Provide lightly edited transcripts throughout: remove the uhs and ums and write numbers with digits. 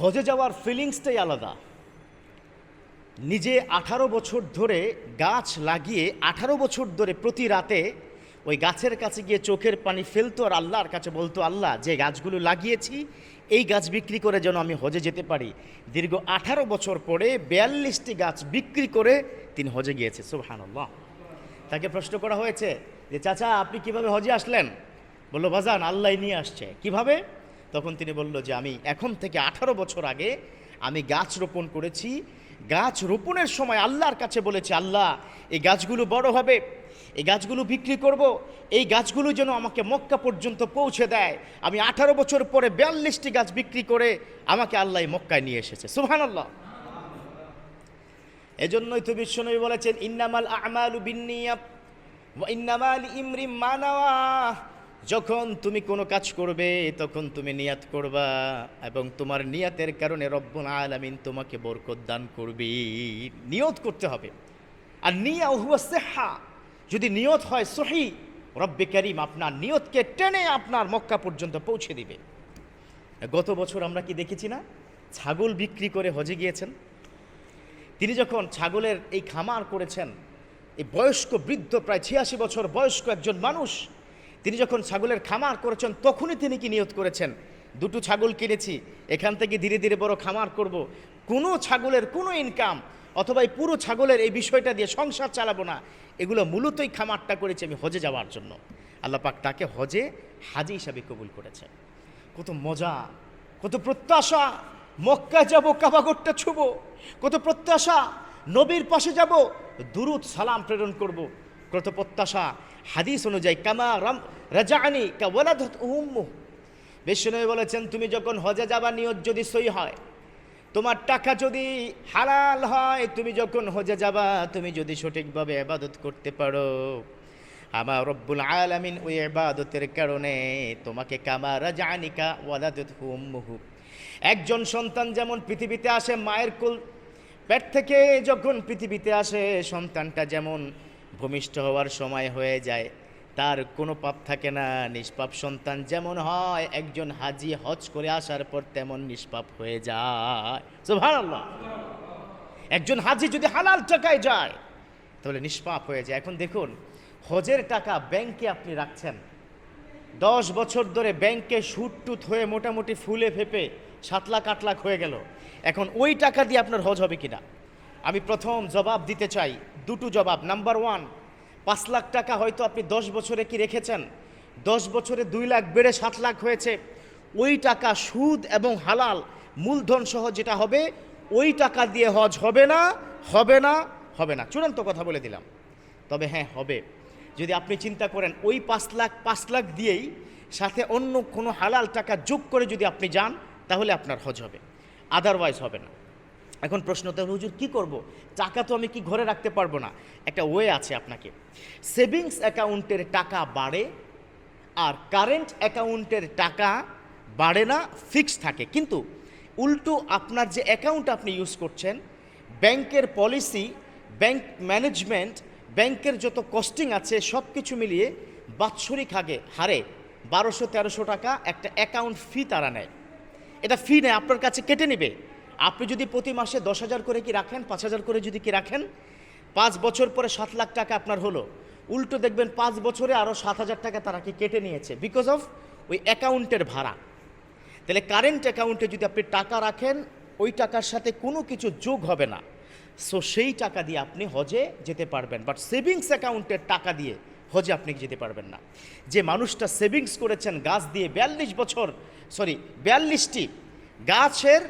হজে যাওয়ার ফিলিংসটাই আলাদা। নিজে 18 বছর ধরে গাছ লাগিয়ে 18 বছর ধরে প্রতি রাতে ওই গাছের কাছে গিয়ে চোখের পানি ফেলতো আর আল্লাহর কাছে বলতো, আল্লাহ যে গাছগুলো লাগিয়েছি এই গাছ বিক্রি করে যেন আমি হজে যেতে পারি। দীর্ঘ 18 বছর পরে 42টি গাছ বিক্রি করে তিনি হজে গিয়েছে। সুবহানাল্লাহ। তাকে প্রশ্ন করা হয়েছে যে চাচা আপনি কিভাবে হজে আসলেন? বলল, বাজান আল্লাহ নিয়ে আসছে। কিভাবে? তখন তিনি বলল যে আমি এখন থেকে 18 বছর আগে আমি গাছ রোপণ করেছি। গাছ রোপণের সময় আল্লাহর কাছে বলেছি, আল্লাহ এই গাছগুলো বড় হবে, এই গাছগুলো বিক্রি করব, এই গাছগুলো যেন আমাকে মক্কা পর্যন্ত পৌঁছে দেয়। আমি 18 বছর পরে 42টি গাছ বিক্রি করে আমাকে আল্লাহ মক্কায় নিয়ে এসেছে। সুবহানাল্লাহ। এজন্যই তো বিশ্বনবী বলেছেন, ইন্নামাল আমালু বিন্নিয়াত ওয়া ইন্নামা লিইমরিম মা নাওয়া। যখন তুমি কোনো কাজ করবে তখন তুমি নিয়াত করবা এবং তোমার নিয়াতের কারণে রব্বুল আলামিন তোমাকে বরকত দান করবে। নিয়ত করতে হবে। আর নিয়া হুয়া সিহা, যদি নিয়ত হয় সহি, রব্বে কারীম আপনার নিয়তকে টেনে আপনার মক্কা পর্যন্ত পৌঁছে দিবে। গত বছর আমরা কি দেখেছি না, ছাগল বিক্রি করে হজে গিয়েছেন। তিনি যখন ছাগলের এই খামার করেছেন, এই বয়স্ক বৃদ্ধ প্রায় 86 বছর বয়স্ক একজন মানুষ, তিনি যখন ছাগলের খামার করেছেন তখনই তিনি কি নিয়ত করেছেন, দুটো ছাগল কিনেছি, এখান থেকে ধীরে ধীরে বড় খামার করব, কোনো ছাগলের কোনো ইনকাম অথবা এই পুরো ছাগলের এই বিষয়টা দিয়ে সংসার চালাবো না, এগুলো মূলতই খামারটা করেছি আমি হজে যাওয়ার জন্য। আল্লাহ পাক তাকে হজে হাজি হিসাবে কবুল করেছেন। কত মজা, কত প্রত্যাশা, মক্কা যাব কাবাগরটা ছুব, কত প্রত্যাশা, নবীর পাশে যাব, দুরুদ সালাম প্রেরণ করব, কত প্রত্যাশা। হাদিস অনুযায়ী কামা রাজানি কা ওয়ালাদাত উম্মু, বিশ্বনবী বলেছেন তুমি যখন হজে যাবা নিয়ত যদি সই হয়, তোমার টাকা যদি হালাল হয়, তুমি যখন হজে যাবা তুমি যদি সঠিকভাবে ইবাদত করতে পারো, আমার রব্বুল আলামিন ওই ইবাদতের কারণে তোমাকে কামা রাজানিকা ওয়ালাদাত উম্মুহু, একজন সন্তান যেমন পৃথিবীতে আসে মায়ের কোল পেট থেকে, যখন পৃথিবীতে আসে সন্তানটা যেমন ভূমিষ্ঠ হওয়ার সময় হয়ে যায়, তার কোনো পাপ থাকে না, নিষ্পাপ সন্তান যেমন হয় একজন হাজি হজ করে আসার পর তেমন নিষ্পাপ হয়ে যায়। সুবহানাল্লাহ। একজন হাজি যদি হালাল টাকায় যায় তাহলে নিষ্পাপ হয়ে যায়। এখন দেখুন, হজের টাকা ব্যাংকে আপনি রাখছেন, 10 বছর ধরে ব্যাংকে সুদ টুত হয়ে মোটামুটি ফুলে ফেপে 7 লাখ 8 লাখ হয়ে গেল। এখন ওই টাকা দিয়ে আপনার হজ হবে কিনা? আমি প্রথম জবাব দিতে চাই, দুটো জবাব। নাম্বার 1, 5 লাখ টাকা হয়তো আপনি 10 বছরে কি রেখেছেন, 10 বছরে 2 লাখ বেড়ে 7 লাখ হয়েছে। ওই টাকা সুদ এবং হালাল মূলধন সহ যেটা হবে, ওই টাকা দিয়ে হজ হবে না, হবে না, হবে না। চূড়ান্ত কথা বলে দিলাম। তবে হ্যাঁ হবে, যদি আপনি চিন্তা করেন ওই 5 লাখ দিয়েই সাথে অন্য কোনো হালাল টাকা যোগ করে যদি আপনি যান তাহলে আপনার হজ হবে, আদারওয়াইজ হবে না। এখন প্রশ্ন তো, হুজুর কী করব, টাকা তো আমি কি ঘরে রাখতে পারবো না। একটা ওয়ে আছে, আপনাকে সেভিংস অ্যাকাউন্টের টাকা বাড়ে আর কারেন্ট অ্যাকাউন্টের টাকা বাড়ে না, ফিক্স থাকে। কিন্তু উল্টো আপনার যে অ্যাকাউন্ট আপনি ইউজ করছেন, ব্যাংকের পলিসি, ব্যাংক ম্যানেজমেন্ট, ব্যাংকের যত কস্টিং আছে সব কিছু মিলিয়ে বাৎসরিক হারে 1200-1300 টাকা একটা অ্যাকাউন্ট ফি তারা নেয়। এটা ফি নেয়, আপনার কাছে কেটে নেবে। আপনি যদি প্রতি মাসে 10,000 করে কি রাখেন, 5,000 করে যদি কি রাখেন, 5 বছর পরে 7 লাখ টাকা আপনার হলো। উল্টো দেখবেন 5 বছরে আরও 7,000 টাকা তারা কি কেটে নিয়েছে, বিকজ অফ ওই অ্যাকাউন্টের ভাড়া। তাহলে কারেন্ট অ্যাকাউন্টে যদি আপনি টাকা রাখেন, ওই টাকার সাথে কোনো কিছু যোগ হবে না, সো সেই টাকা দিয়ে আপনি হজে যেতে পারবেন। বাট সেভিংস অ্যাকাউন্টের টাকা দিয়ে হজে আপনি যেতে পারবেন না। যে মানুষটা সেভিংস করেছেন গাছ দিয়ে 42টি গাছের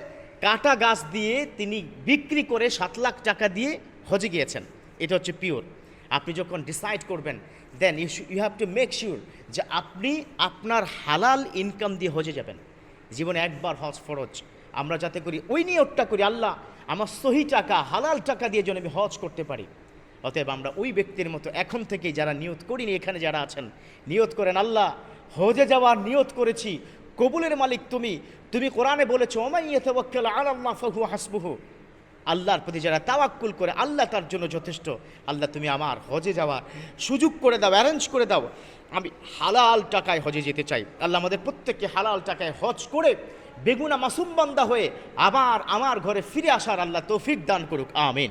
কাটা গাছ দিয়ে তিনি বিক্রি করে 7 লাখ টাকা দিয়ে হজে গিয়েছেন, এটা হচ্ছে পিওর। আপনি যখন ডিসাইড করবেন, then you have to make sure যে আপনি আপনার হালাল ইনকাম দিয়ে হজে যাবেন। জীবনে একবার হজ ফরজ, আমরা যাতে করি ওই নিয়তটা করি, আল্লাহ আমার সহি টাকা হালাল টাকা দিয়ে যেন আমি হজ করতে পারি। অতএব আমরা ওই ব্যক্তির মতো এখন থেকেই যারা নিয়ত করিনি, এখানে যারা আছেন নিয়ত করেন, আল্লাহ হজে যাওয়ার নিয়ত করেছি, কবুলের মালিক তুমি। তুমি কোরআনে বলেছো ওমান ইয়াতাওয়াক্কাল আলাল্লাহ ফাহুয়া হাসবুহু, আল্লাহর প্রতি যারা তাওয়াক্কুল করে আল্লাহ তার জন্য যথেষ্ট। আল্লাহ তুমি আমার হজে যাওয়ার সুযোগ করে দাও, অ্যারেঞ্জ করে দাও, আমি হালাল টাকায় হজে যেতে চাই। আল্লাহ আমাদের প্রত্যেককে হালাল টাকায় হজ করে বেগুনা মাসুম বান্দা হয়ে আবার আমার ঘরে ফিরে আসার আল্লাহ তৌফিক দান করুক, আমিন।